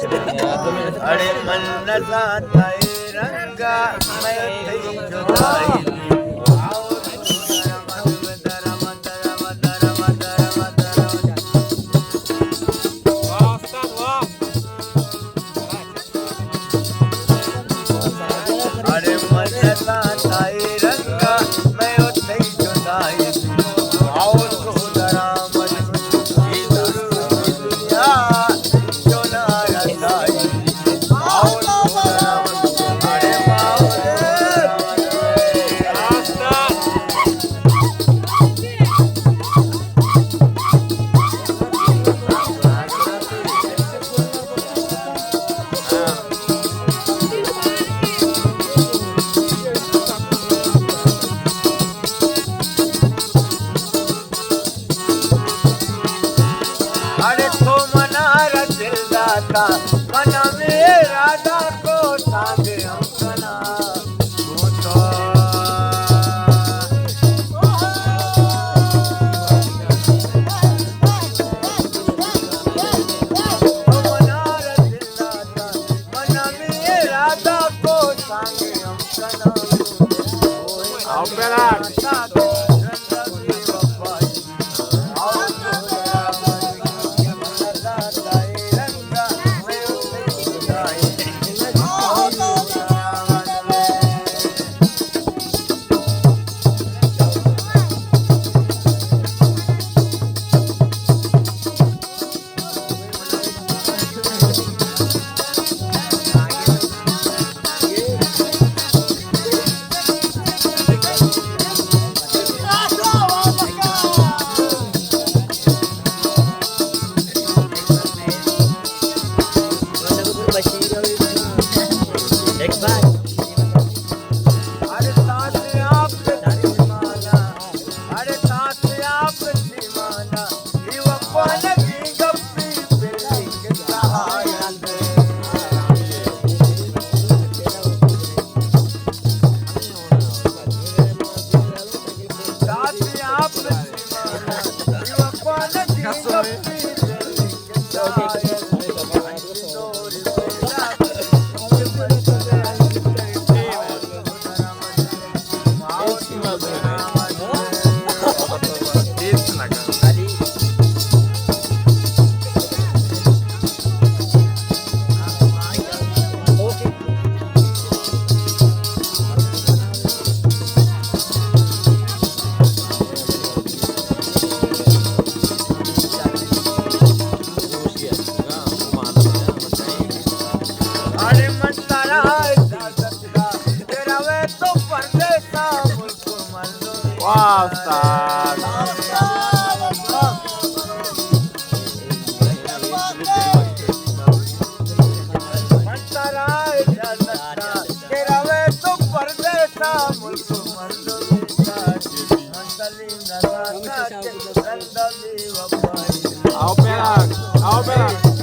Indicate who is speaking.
Speaker 1: अरे मन न जाता रंगा मैं तेरी जुदाई अरे मन न जाता रंगा मैं तेरी जुदाई आओ तो जरा मत ये दुनिया जो ना रसाई आओ तो जरा अरे अरे तो मनारा दिल दाता मना मेरा दा को सांग हम कना वो तो मनारा दिल दाता मना मेरा दा को सांग हम कना आओ बेला अरे साथ आप दीवाना अरे साथ आप दीवाना ये अपन की गप्पी बिल्ली के सहारा दे साथ आप दीवाना ये अपन की गप्पी बिल्ली के सहारा दे अरे मन तारा इजाजत का तेरा वे तो परदेसा मुझको मालूम वाह उस्ताद मन तारा इजाजत का तेरा वे तो परदेसा मुझको मालूम मंदली नज़ारा के रंदली वफाई आओ पेरा